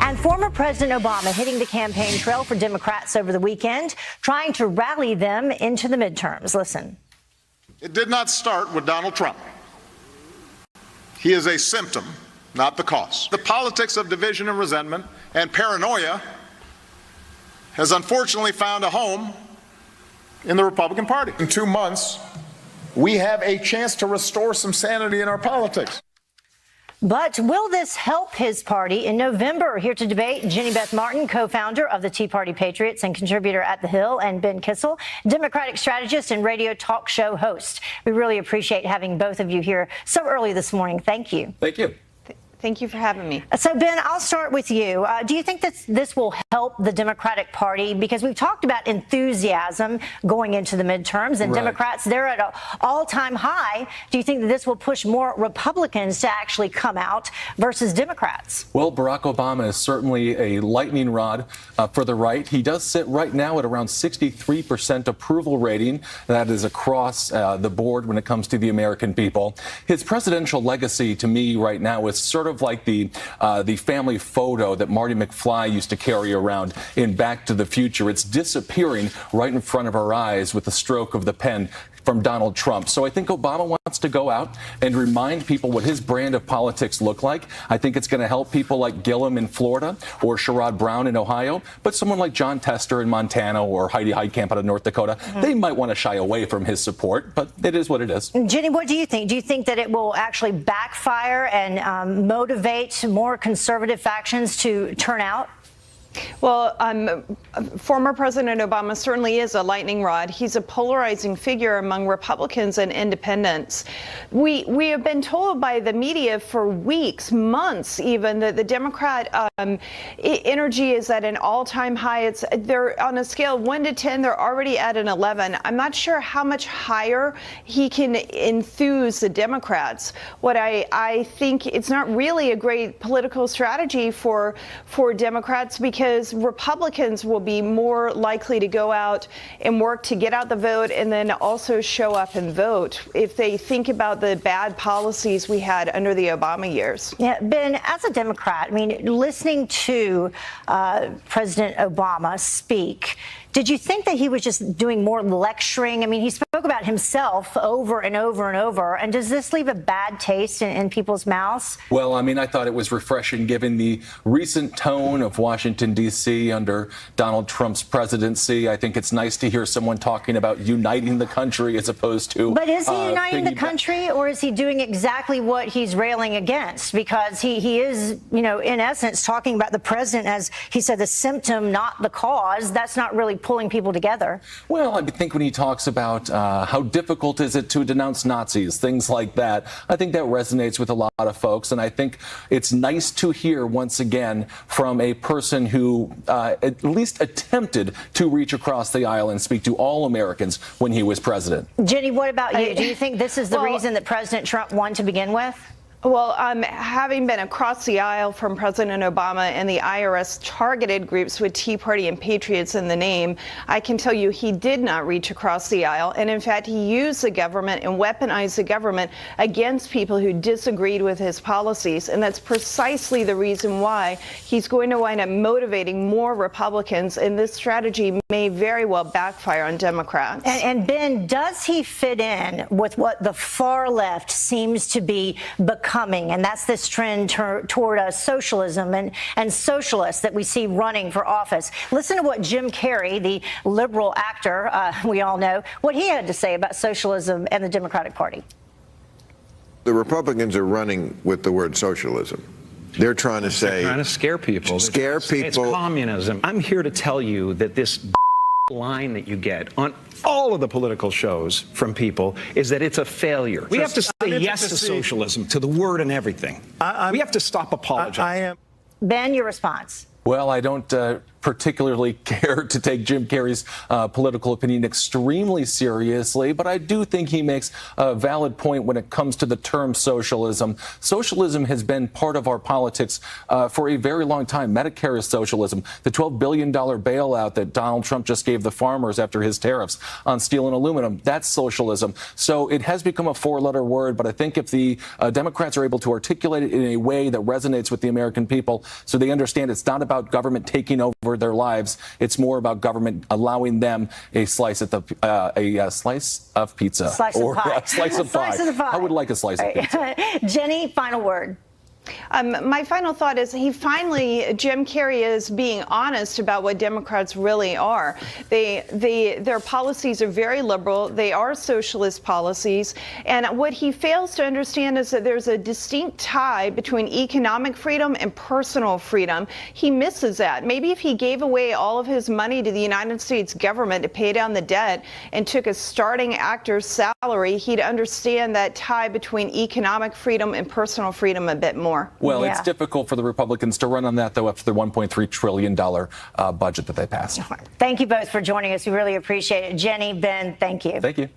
And former President Obama hitting the campaign trail for Democrats over the weekend, trying to rally them into the midterms. Listen. It did not start with Donald Trump. He is a symptom, not the cause. The politics of division and resentment and paranoia has unfortunately found a home in the Republican Party. In 2 months, we have a chance to restore some sanity in our politics. But will this help his party in November? Here to debate, Jenny Beth Martin, co-founder of the Tea Party Patriots and contributor at The Hill, and Ben Kissel, Democratic strategist and radio talk show host. We really appreciate having both of you here so early this morning. Thank you. Thank you. Thank you for having me. So, Ben, I'll start with you. Do you think that this will help the Democratic Party? Because we've talked about enthusiasm going into the midterms, and Democrats, they're at an all-time high. Do you think that this will push more Republicans to actually come out versus Democrats? Well, Barack Obama is certainly a lightning rod for the right. He does sit right now at around 63% approval rating. That is across the board when it comes to the American people. His presidential legacy, to me, right now is sort of like the family photo that Marty McFly used to carry around in Back to the Future. It's disappearing right in front of our eyes with the stroke of the pen from Donald Trump. So I think Obama wants to go out and remind people what his brand of politics look like. I think it's going to help people like Gillum in Florida or Sherrod Brown in Ohio. But someone like John Tester in Montana or Heidi Heitkamp out of North Dakota, they might want to shy away from his support. But it is what it is. Jenny, what do you think? Do you think that it will actually backfire and motivate more conservative factions to turn out? Well, former President Obama certainly is a lightning rod. He's a polarizing figure among Republicans and independents. We have been told by the media for weeks, months even, that the Democrat energy is at an all-time high. They're on a scale of 1 to 10. They're already at an 11. I'm not sure how much higher he can enthuse the Democrats. What I think it's not really a great political strategy for Democrats, because Republicans will be more likely to go out and work to get out the vote and then also show up and vote if they think about the bad policies we had under the Obama years. Yeah, Ben, as a Democrat, I mean, listening to President Obama speak, did you think that he was just doing more lecturing? I mean, he spoke about himself over and over and over. And does this leave a bad taste in people's mouths? Well, I mean, I thought it was refreshing given the recent tone of Washington, D.C. under Donald Trump's presidency. I think it's nice to hear someone talking about uniting the country as opposed to... But is he uniting the country, or is he doing exactly what he's railing against? Because he is, you know, in essence, talking about the president as, he said, the symptom, not the cause. That's not really pulling people together. Well, I think when he talks about how difficult is it to denounce Nazis, things like that, I think that resonates with a lot of folks. And I think it's nice to hear once again from a person who at least attempted to reach across the aisle and speak to all Americans when he was president. Jenny, what about you? Do you think this is the reason that President Trump won to begin with? Well, having been across the aisle from President Obama and the IRS targeted groups with Tea Party and Patriots in the name, I can tell you he did not reach across the aisle. And in fact, he used the government and weaponized the government against people who disagreed with his policies. And that's precisely the reason why he's going to wind up motivating more Republicans. And this strategy may very well backfire on Democrats. And Ben, does he fit in with what the far left seems to be becoming? And that's this trend toward socialism and socialists that we see running for office. Listen to what Jim Carrey, the liberal actor, we all know, what he had to say about socialism and the Democratic Party. The Republicans are running with the word socialism. They're trying to say... They're trying to scare people. Scare people. It's communism. I'm here to tell you that this line that you get on all of the political shows from people is that it's a failure. We have to say yes to socialism, to the word and everything. We have to stop apologizing. Ben, your response. Well, I don't particularly care to take Jim Carrey's political opinion extremely seriously, but I do think he makes a valid point when it comes to the term socialism. Socialism has been part of our politics for a very long time. Medicare is socialism. The $12 billion bailout that Donald Trump just gave the farmers after his tariffs on steel and aluminum, that's socialism. So it has become a four-letter word, but I think if the Democrats are able to articulate it in a way that resonates with the American people so they understand it's not about government taking over their lives, it's more about government allowing them a slice of slice of pizza or a slice of pie. I would like a slice of pizza. Jenny, final word. My final thought is Jim Carrey is being honest about what Democrats really are. Their policies are very liberal. They are socialist policies. And what he fails to understand is that there's a distinct tie between economic freedom and personal freedom. He misses that. Maybe if he gave away all of his money to the United States government to pay down the debt and took a starting actor's salary, he'd understand that tie between economic freedom and personal freedom a bit more. Well, it's difficult for the Republicans to run on that, though, after the $1.3 trillion budget that they passed. Thank you both for joining us. We really appreciate it. Jenny, Ben, thank you. Thank you.